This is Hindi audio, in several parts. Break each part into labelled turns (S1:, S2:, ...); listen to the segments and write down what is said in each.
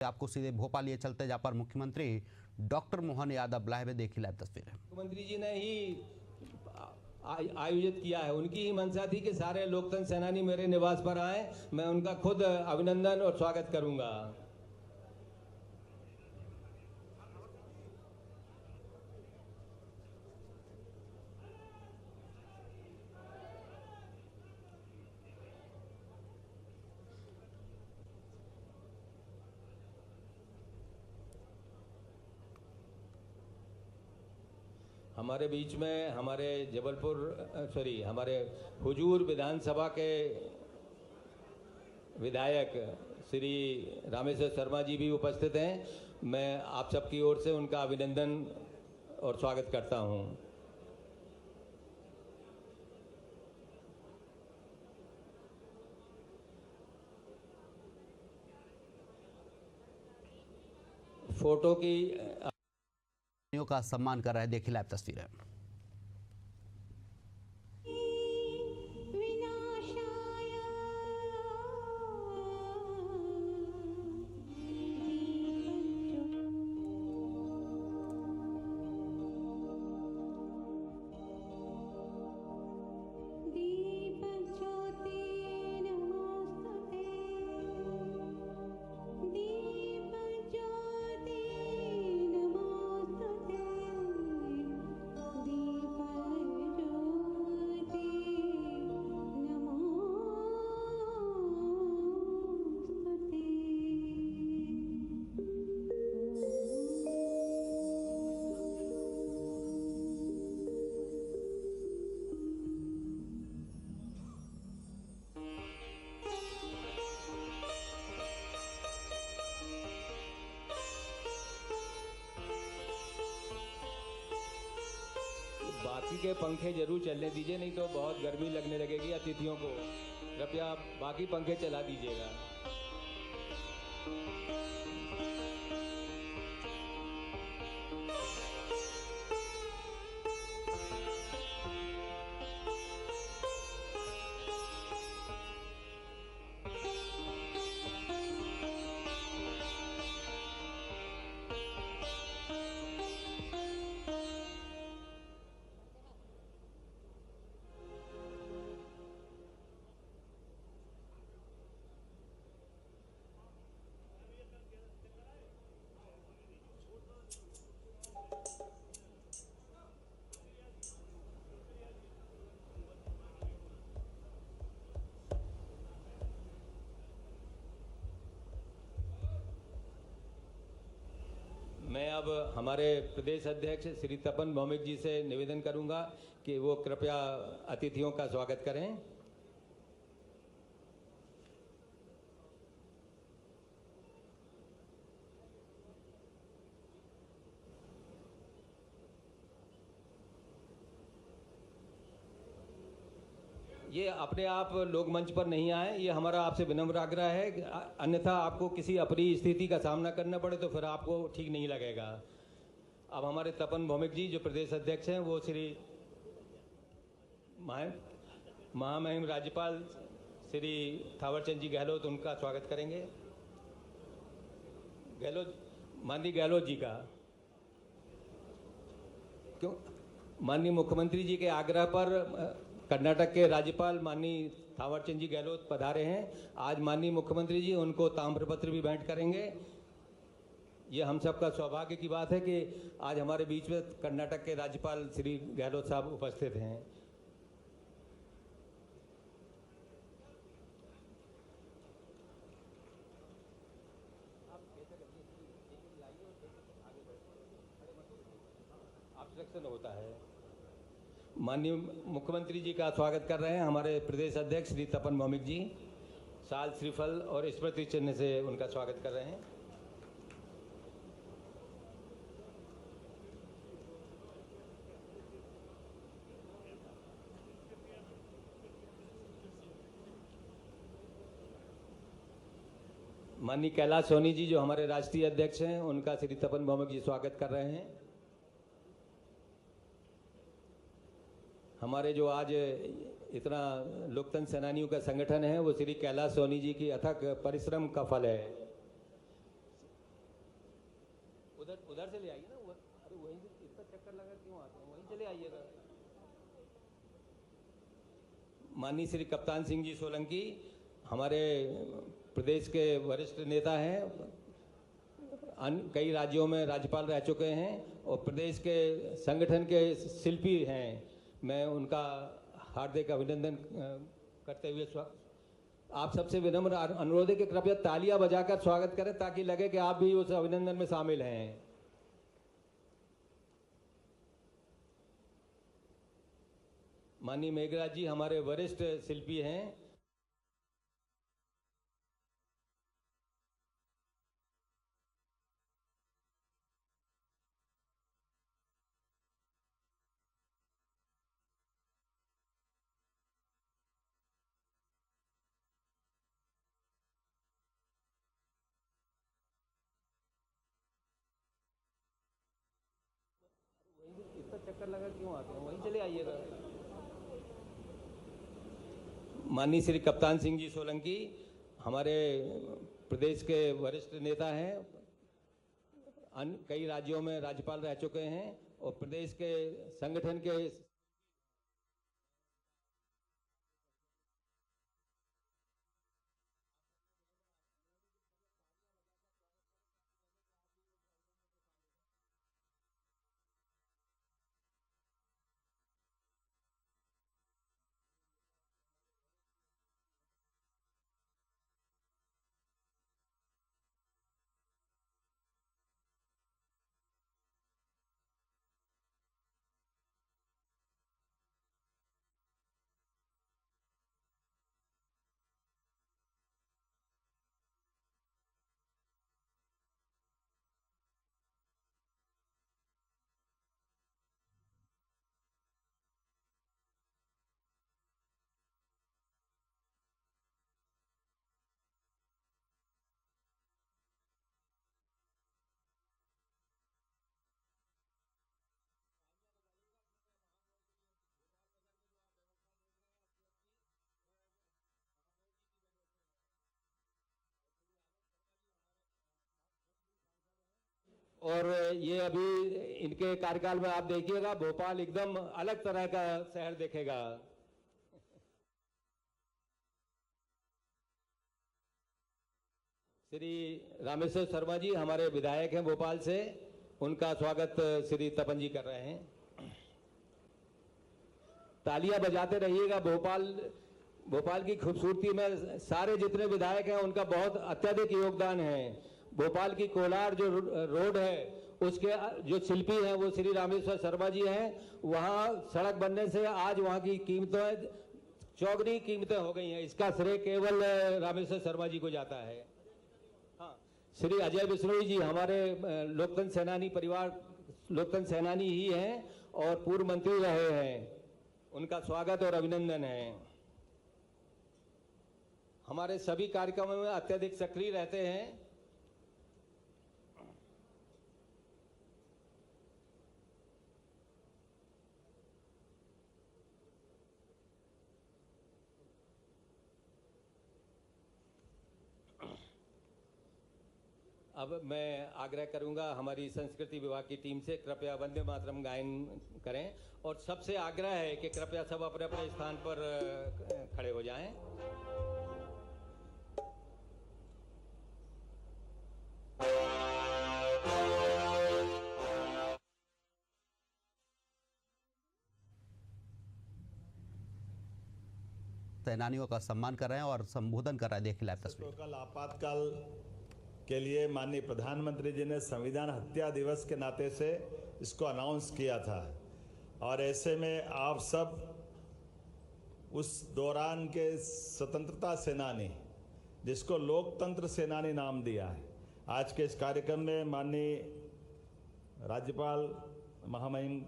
S1: आपको सीधे भोपाल लिए चलते जहां पर मुख्यमंत्री डॉक्टर मोहन यादव लाए हुए देखी लाइव तस्वीरें।
S2: मुख्यमंत्री जी ने ही आयोजित किया है, उनकी ही मंशा थी कि सारे लोकतंत्र सेनानी मेरे निवास पर आए। मैं उनका खुद अभिनंदन और स्वागत करूंगा। हमारे बीच में हमारे हुजूर विधानसभा के विधायक श्री रामेश्वर शर्मा जी भी उपस्थित हैं। मैं आप सबकी ओर से उनका अभिनंदन और स्वागत करता हूं। फोटो की
S1: का सम्मान कर रहे हैं, देखिए लाइव तस्वीरें।
S2: बाकी के पंखे जरूर चलने दीजिए, नहीं तो बहुत गर्मी लगने लगेगी अतिथियों को। कृपया बाकी पंखे चला दीजिएगा। मैं अब हमारे प्रदेश अध्यक्ष श्री तपन भौमिक जी से निवेदन करूंगा कि वो कृपया अतिथियों का स्वागत करें। ये अपने आप लोग मंच पर नहीं आए, ये हमारा आपसे विनम्र आग्रह है, अन्यथा आपको किसी अप्रिय स्थिति का सामना करना पड़े तो फिर आपको ठीक नहीं लगेगा। अब हमारे तपन भौमिक जी जो प्रदेश अध्यक्ष हैं वो श्री महामहिम राज्यपाल श्री थावरचंद जी गहलोत उनका स्वागत करेंगे। माननीय गहलोत जी का क्यों माननीय मुख्यमंत्री जी के आग्रह पर कर्नाटक के राज्यपाल माननीय थावरचंद जी गहलोत पधारे हैं। आज माननीय मुख्यमंत्री जी उनको ताम्रपत्र भी भेंट करेंगे। ये हम सबका सौभाग्य की बात है कि आज हमारे बीच में कर्नाटक के राज्यपाल श्री गहलोत साहब उपस्थित हैं। ऑब्स्ट्रक्शन होता है। माननीय मुख्यमंत्री जी का स्वागत कर रहे हैं हमारे प्रदेश अध्यक्ष श्री तपन भौमिक जी। साल श्रीफल और स्मृति चिन्ह से उनका स्वागत कर रहे हैं। माननीय कैलाश सोनी जी जो हमारे राष्ट्रीय अध्यक्ष हैं उनका श्री तपन भौमिक जी स्वागत कर रहे हैं। हमारे जो आज इतना लोकतंत्र सेनानियों का संगठन है वो श्री कैलाश सोनी जी की अथक परिश्रम का फल है। उधर उधर से ले आइए ना, अरे वहीं से इतना चक्कर लगा क्यों आते हैं, वहीं चले आइएगा। माननीय श्री कप्तान सिंह जी सोलंकी हमारे प्रदेश के वरिष्ठ नेता हैं, कई राज्यों में राज्यपाल रह चुके हैं और प्रदेश के संगठन के शिल्पी हैं। मैं उनका हार्दिक अभिनंदन करते हुए आप सबसे विनम्र अनुरोध है कि कृपया तालियां बजाकर स्वागत करें ताकि लगे कि आप भी उस अभिनंदन में शामिल हैं। माननीय मेघराज जी हमारे वरिष्ठ शिल्पी हैं। इतना चक्कर लगा क्यों आते हैं, वहीं चले आइएगा। माननीय श्री कप्तान सिंह जी सोलंकी हमारे प्रदेश के वरिष्ठ नेता हैं, कई राज्यों में राज्यपाल रह चुके हैं और प्रदेश के संगठन के और ये अभी इनके कार्यकाल में आप देखिएगा भोपाल एकदम अलग तरह का शहर देखेगा। श्री रामेश्वर शर्मा जी हमारे विधायक हैं भोपाल से, उनका स्वागत श्री तपन जी कर रहे हैं। तालियां बजाते रहिएगा। भोपाल की खूबसूरती में सारे जितने विधायक हैं उनका बहुत अत्यधिक योगदान है। भोपाल की कोलार जो रोड है उसके जो शिल्पी हैं वो श्री रामेश्वर शर्मा जी हैं। वहाँ सड़क बनने से आज वहाँ की कीमतें चौगुनी कीमतें हो गई हैं। इसका श्रेय केवल रामेश्वर शर्मा जी को जाता है। हाँ, श्री अजय बिश्नोई जी हमारे लोकतंत्र सेनानी ही हैं और पूर्व मंत्री रहे हैं। उनका स्वागत और अभिनंदन है। हमारे सभी कार्यक्रमों में अत्यधिक सक्रिय रहते हैं। अब मैं आग्रह करूंगा हमारी संस्कृति विभाग की टीम से कृपया वंदे मातरम गायन करें और सबसे आग्रह है कि कृपया सब अपने अपने स्थान पर खड़े हो जाएं।
S1: सेनानियों का सम्मान कर रहे हैं और संबोधन कर रहे हैं। देखिए लाइव तस्वीर।
S3: कल आपातकाल के लिए माननीय प्रधानमंत्री जी ने संविधान हत्या दिवस के नाते से इसको अनाउंस किया था और ऐसे में आप सब उस दौरान के स्वतंत्रता सेनानी जिसको लोकतंत्र सेनानी नाम दिया है, आज के इस कार्यक्रम में माननीय राज्यपाल महामहिम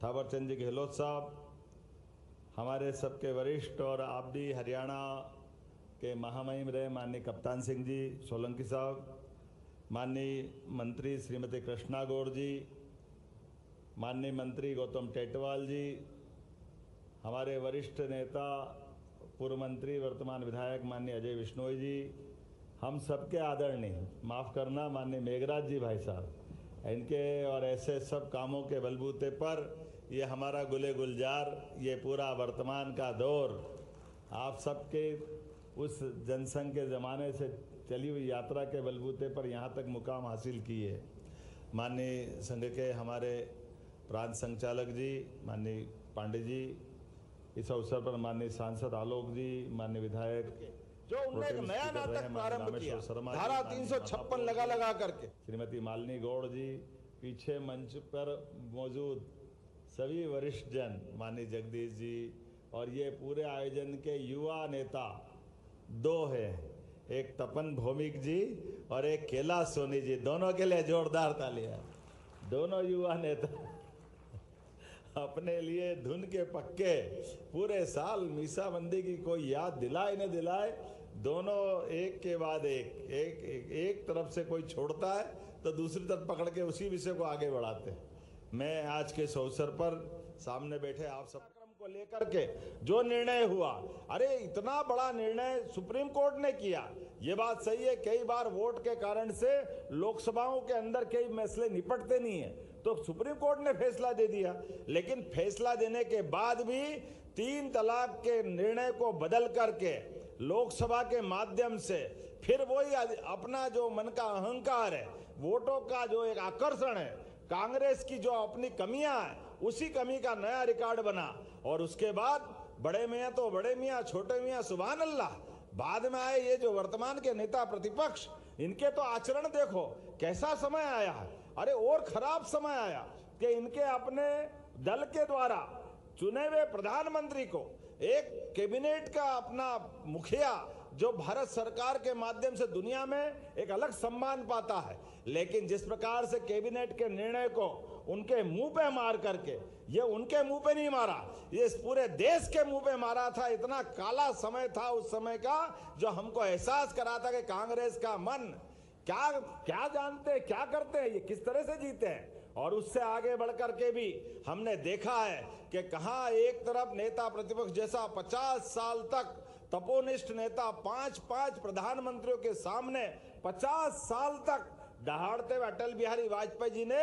S3: थावरचंद जी गहलोत साहब, हमारे सबके वरिष्ठ और आप भी हरियाणा के महामहिम रहे माननीय कप्तान सिंह जी सोलंकी साहब, माननीय मंत्री श्रीमती कृष्णा गौर जी, माननीय मंत्री गौतम टेटवाल जी, हमारे वरिष्ठ नेता पूर्व मंत्री वर्तमान विधायक माननीय अजय बिश्नोई जी, हम सबके आदरणीय, माफ़ करना माननीय मेघराज जी भाई साहब, इनके और ऐसे सब कामों के बलबूते पर ये हमारा गुले गुलजार, ये पूरा वर्तमान का दौर आप सबके उस जनसंघ के ज़माने से चली हुई यात्रा के बलबूते पर यहाँ तक मुकाम हासिल की है। माननीय संघ के हमारे प्रांत संचालक जी, माननीय पांडे जी, इस अवसर पर माननीय सांसद आलोक जी, माननीय विधायक
S4: जो उन्होंने एक नया नाटक प्रारंभ किया, धारा 356 लगा करके,
S3: श्रीमती मालिनी गौड़ जी, पीछे मंच पर मौजूद सभी वरिष्ठ जन, माननीय जगदीश जी, और ये पूरे आयोजन के युवा नेता दो हैं, एक तपन भौमिक जी और एक कैलाश सोनी जी, दोनों के लिए जोरदार तालियां। दोनों युवा नेता अपने लिए धुन के पक्के, पूरे साल मीसाबंदी की कोई याद दिलाए न दिलाए, दोनों एक के बाद एक तरफ से कोई छोड़ता है तो दूसरी तरफ पकड़ के उसी विषय को आगे बढ़ाते हैं। मैं आज के इस अवसर पर सामने बैठे आप सब को लेकर के जो निर्णय हुआ, अरे इतना बड़ा निर्णय सुप्रीम कोर्ट ने किया, ये बात सही है। कई बार वोट के कारण से लोकसभाओं के अंदर कई मसले निपटते नहीं है, तो सुप्रीम कोर्ट ने फैसला दे दिया, लेकिन फैसला देने के बाद भी 3 तलाक के निर्णय को बदल करके लोकसभा के माध्यम से फिर वही अपना जो मन का अहंकार है, वोटों का जो एक आकर्षण है, कांग्रेस की जो अपनी कमियां हैं, उसी कमी का नया रिकॉर्ड बना। और उसके बाद बड़े मियाँ तो बड़े मियाँ, छोटे मियाँ सुभान अल्लाह, बाद में आए ये जो वर्तमान के नेता प्रतिपक्ष, इनके तो आचरण देखो कैसा समय आया है। अरे और खराब समय आया कि इनके अपने दल के द्वारा चुने हुए प्रधानमंत्री को एक कैबिनेट का अपना मुखिया जो भारत सरकार के माध्यम से दुनिया में एक अलग सम्मान पाता है, लेकिन जिस प्रकार से कैबिनेट के निर्णय को उनके मुंह पे मार करके, ये उनके मुंह पे नहीं मारा, ये इस पूरे देश के मुंह पे मारा था। इतना काला समय था उस समय का, जो हमको एहसास करा था कि कांग्रेस का मन क्या जानते हैं, क्या करते हैं, ये किस तरह से जीते हैं। और उससे आगे बढ़ करके भी हमने देखा है कि कहां एक तरफ नेता प्रतिपक्ष जैसा 50 साल तक तपोनिष्ठ नेता 5 प्रधानमंत्रियों के सामने 50 साल तक दहाड़ते हुए अटल बिहारी वाजपेयी जी ने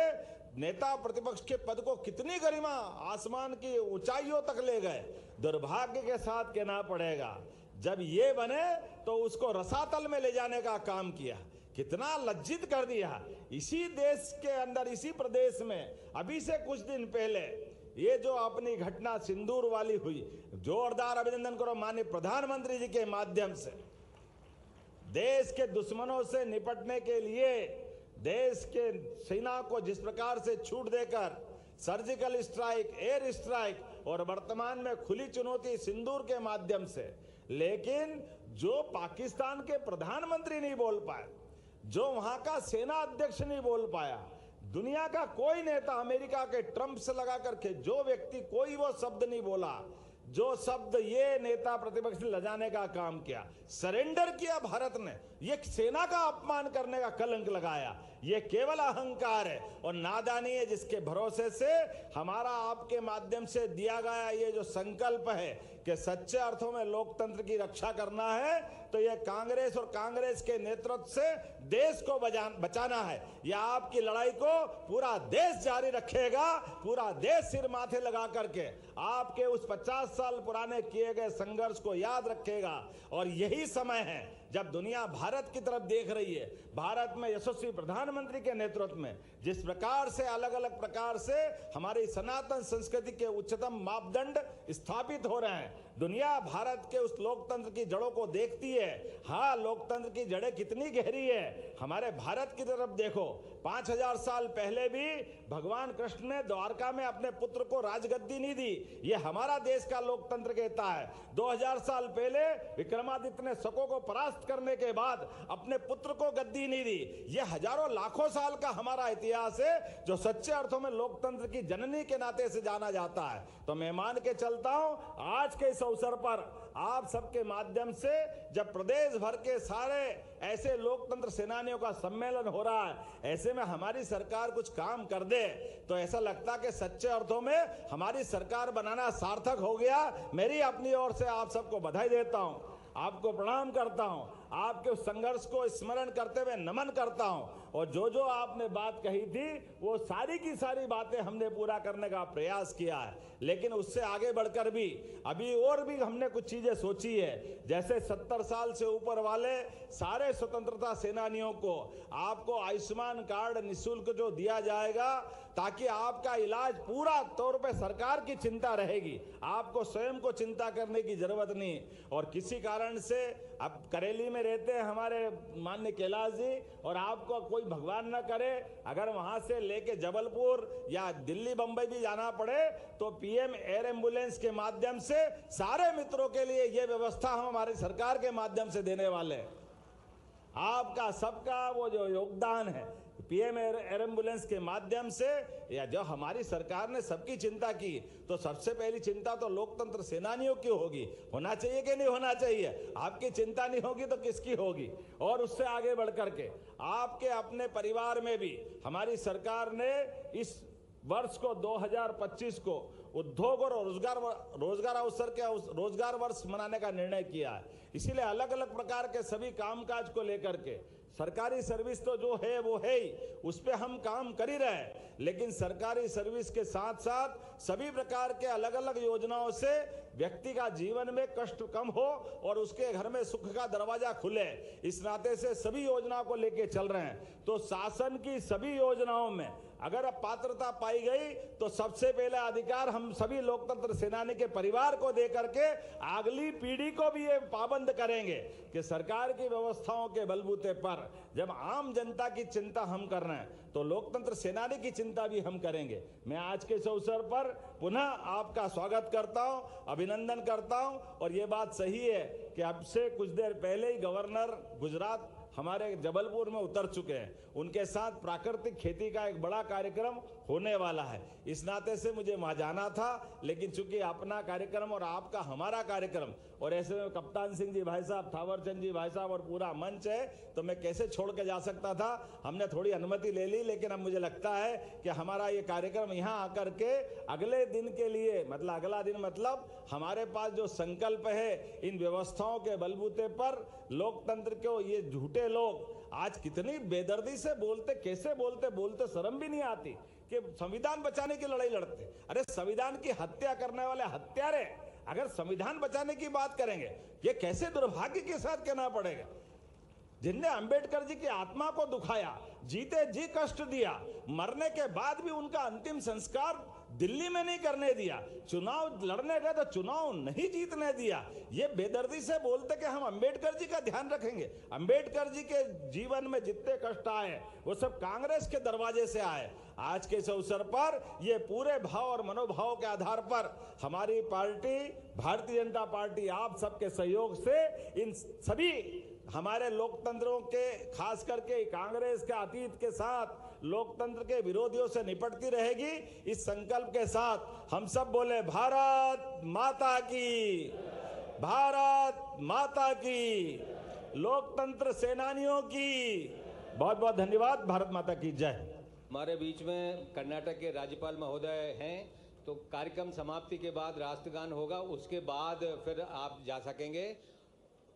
S3: नेता प्रतिपक्ष के पद को कितनी गरिमा, आसमान की ऊंचाइयों तक ले गए। दुर्भाग्य के साथ कहना पड़ेगा, जब ये बने तो उसको रसातल में ले जाने का काम किया, कितना लज्जित कर दिया। इसी देश के अंदर, इसी प्रदेश में अभी से कुछ दिन पहले ये जो अपनी घटना सिंदूर वाली हुई, जोरदार अभिनंदन करो माननीय प्रधानमंत्री जी के माध्यम से। देश के दुश्मनों से निपटने के लिए देश के सेना को जिस प्रकार से छूट देकर सर्जिकल स्ट्राइक, एयर स्ट्राइक और वर्तमान में खुली चुनौती सिंदूर के माध्यम से, लेकिन जो पाकिस्तान के प्रधानमंत्री नहीं बोल पाए, जो वहां का सेना अध्यक्ष नहीं बोल पाया, दुनिया का कोई नेता, अमेरिका के ट्रंप से लगा करके जो व्यक्ति कोई वो शब्द नहीं बोला, जो शब्द ये नेता प्रतिपक्ष ने लजाने का काम किया, सरेंडर किया भारत ने, ये सेना का अपमान करने का कलंक लगाया। ये केवल अहंकार है और नादानी है, जिसके भरोसे से हमारा आपके माध्यम से दिया गया ये जो संकल्प है कि सच्चे अर्थों में लोकतंत्र की रक्षा करना है, तो ये कांग्रेस और कांग्रेस के नेतृत्व से देश को बचाना है। यह आपकी लड़ाई को पूरा देश जारी रखेगा, पूरा देश सिर माथे लगा करके आपके उस 50 साल पुराने किए गए संघर्ष को याद रखेगा। और यही समय है जब दुनिया भारत की तरफ देख रही है। भारत में यशस्वी प्रधानमंत्री के नेतृत्व में जिस प्रकार से अलग अलग प्रकार से हमारी सनातन संस्कृति के उच्चतम मापदंड स्थापित हो रहे हैं, दुनिया भारत के उस लोकतंत्र की जड़ों को देखती है। हाँ, लोकतंत्र की जड़ें कितनी गहरी है, हमारे भारत की तरफ देखो। 5000 साल पहले भी भगवान कृष्ण ने द्वारका में अपने पुत्र को राजगद्दी नहीं दी, ये हमारा देश का लोकतंत्र कहता है। 2000 साल पहले विक्रमादित्य ने शकों को परास्त करने के बाद अपने पुत्र को गद्दी नहीं दी। ये हजारों लाखों साल का हमारा इतिहास है, जो सच्चे अर्थों में लोकतंत्र की जननी के नाते से जाना जाता है। तो मैं मान के चलता हूं, आज के इस अवसर पर आप सबके माध्यम से जब प्रदेश भर के सारे ऐसे लोकतंत्र सेनानियों का सम्मेलन हो रहा है, ऐसे में हमारी सरकार कुछ काम कर दे तो ऐसा लगता कि सच्चे अर्थों में हमारी सरकार बनाना सार्थक हो गया। मेरी अपनी ओर से आप सबको बधाई देता हूं।
S4: आपको प्रणाम करता हूं, आपके संघर्ष को स्मरण करते हुए नमन करता हूं। और जो आपने बात कही थी वो सारी की सारी बातें हमने पूरा करने का प्रयास किया है, लेकिन उससे आगे बढ़कर भी अभी और भी हमने कुछ चीजें सोची है। जैसे 70 साल से ऊपर वाले सारे स्वतंत्रता सेनानियों को आपको आयुष्मान कार्ड निःशुल्क जो दिया जाएगा, ताकि आपका इलाज पूरा तौर पे सरकार की चिंता रहेगी, आपको स्वयं को चिंता करने की जरूरत नहीं। और किसी कारण से अब करेली में रहते हैं हमारे माननीय कैलाश जी, और आपको कोई भगवान न करे अगर वहां से लेके जबलपुर या दिल्ली बंबई भी जाना पड़े, तो पीएम एयर एम्बुलेंस के माध्यम से सारे मित्रों के लिए ये व्यवस्था हम हमारी सरकार के माध्यम से देने वाले हैं। आपका सबका वो जो योगदान है पीएम एयर एम्बुलेंस के माध्यम से, या जो हमारी सरकार ने सबकी चिंता की, तो सबसे पहली चिंता तो लोकतंत्र सेनानियों की होगी। होना चाहिए कि नहीं होना चाहिए? आपकी चिंता नहीं होगी तो किसकी होगी? और उससे आगे बढ़कर के आपके अपने परिवार में भी हमारी सरकार ने इस वर्ष को 2025 को उद्योग और रोजगार अवसर के रोजगार वर्ष मनाने का निर्णय किया है। इसीलिए अलग अलग प्रकार के सभी कामकाज को लेकर के सरकारी सर्विस तो जो है वो है ही, उस पे हम काम कर ही रहे हैं, लेकिन सरकारी सर्विस के साथ साथ सभी प्रकार के अलग अलग योजनाओं से व्यक्ति का जीवन में कष्ट कम हो और उसके घर में सुख का दरवाजा खुले, इस नाते से सभी योजनाओं को लेके चल रहे हैं। तो शासन की सभी योजनाओं में अगर अब पात्रता पाई गई तो सबसे पहला अधिकार हम सभी लोकतंत्र सेनानी के परिवार को दे करके अगली पीढ़ी को भी ये पाबंद करेंगे कि सरकार की व्यवस्थाओं के बलबूते पर जब आम जनता की चिंता हम कर रहे हैं तो लोकतंत्र सेनानी की चिंता भी हम करेंगे। मैं आज के इस अवसर पर पुनः आपका स्वागत करता हूं, अभिनंदन करता हूं। और ये बात सही है कि अब से कुछ देर पहले ही गवर्नर गुजरात हमारे जबलपुर में उतर चुके हैं, उनके साथ प्राकृतिक खेती का एक बड़ा कार्यक्रम होने वाला है। इस नाते से मुझे वहां जाना था, लेकिन चूंकि अपना कार्यक्रम और आपका हमारा कार्यक्रम, और ऐसे में कप्तान सिंह जी भाई साहब, थावरचंद जी भाई साहब और पूरा मंच है, तो मैं कैसे छोड़ के जा सकता था। हमने थोड़ी अनुमति ले ली, लेकिन अब मुझे लगता है कि हमारा ये कार्यक्रम यहाँ आकर के अगले दिन के लिए, मतलब अगला दिन मतलब हमारे पास जो संकल्प है इन व्यवस्थाओं के बलबूते पर लोकतंत्र को, ये झूठे लोग आज कितनी बेदर्दी से बोलते, कैसे बोलते शर्म भी नहीं आती कि संविधान बचाने की लड़ाई लड़ते। अरे संविधान की हत्या करने वाले हत्यारे अगर संविधान बचाने की बात करेंगे, ये कैसे दुर्भाग्य के साथ कहना पड़ेगा। जिनने अंबेडकर जी की आत्मा को दुखाया, जीते जी कष्ट दिया, मरने के बाद भी उनका अंतिम संस्कार दिल्ली में नहीं करने दिया, चुनाव लड़ने गए तो चुनाव नहीं जीतने दिया, ये बेदर्दी से बोलते कि हम अंबेडकर जी का ध्यान रखेंगे। अंबेडकर जी के जीवन में जितने कष्ट आए वो सब कांग्रेस के दरवाजे से आए। आज के इस अवसर पर ये पूरे भाव और मनोभाव के आधार पर हमारी पार्टी भारतीय जनता पार्टी आप सबके सहयोग से इन सभी हमारे लोकतंत्रों के, खास करके कांग्रेस के अतीत के साथ लोकतंत्र के विरोधियों से निपटती रहेगी। इस संकल्प के साथ हम सब बोले भारत माता की, भारत माता की, लोकतंत्र सेनानियों की बहुत बहुत धन्यवाद। भारत माता की जय।
S2: हमारे बीच में कर्नाटक के राज्यपाल महोदय हैं, तो कार्यक्रम समाप्ति के बाद राष्ट्रगान होगा, उसके बाद फिर आप जा सकेंगे।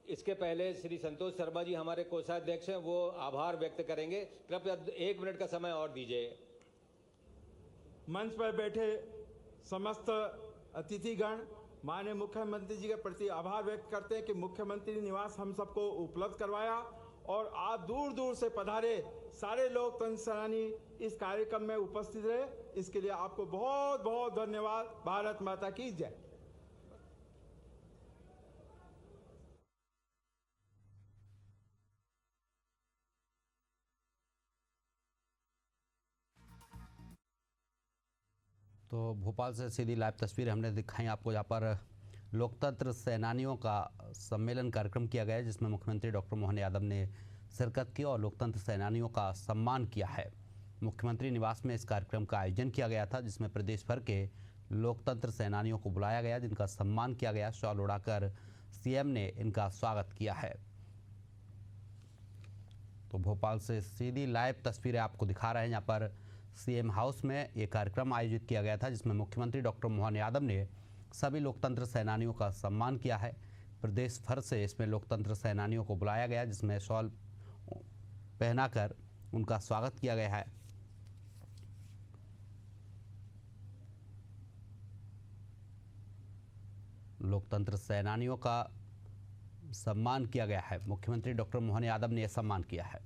S2: इसके पहले श्री संतोष शर्मा जी हमारे कोषाध्यक्ष हैं, वो आभार व्यक्त करेंगे। कृपया 1 मिनट का समय और दीजिए।
S5: मंच पर बैठे समस्त अतिथिगण माननीय मुख्यमंत्री जी के प्रति आभार व्यक्त करते हैं कि मुख्यमंत्री निवास हम सबको उपलब्ध करवाया और आप दूर दूर से पधारे सारे लोकतंत्र सेनानी इस कार्यक्रम में उपस्थित रहे, इसके लिए आपको बहुत बहुत धन्यवाद। भारत माता की जय।
S1: तो भोपाल से सीधी लाइव तस्वीरें हमने दिखाई आपको, जहाँ पर लोकतंत्र सेनानियों का सम्मेलन कार्यक्रम किया गया है, जिसमें मुख्यमंत्री डॉक्टर मोहन यादव ने शिरकत की और लोकतंत्र सेनानियों का सम्मान किया है। मुख्यमंत्री निवास में इस कार्यक्रम का आयोजन किया गया था, जिसमें प्रदेश भर के लोकतंत्र सेनानियों को बुलाया गया, जिनका सम्मान किया गया। शॉल उड़ाकर सीएम ने इनका स्वागत किया है। तो भोपाल से सीधी लाइव तस्वीरें आपको दिखा रहे हैं, यहाँ पर सीएम हाउस में ये कार्यक्रम आयोजित किया गया था, जिसमें मुख्यमंत्री डॉक्टर मोहन यादव ने सभी लोकतंत्र सेनानियों का सम्मान किया है। प्रदेश भर से इसमें लोकतंत्र सेनानियों को बुलाया गया, जिसमें शॉल पहनाकर उनका स्वागत किया गया है। लोकतंत्र सेनानियों का सम्मान किया गया है। मुख्यमंत्री डॉक्टर मोहन यादव ने यह सम्मान किया है।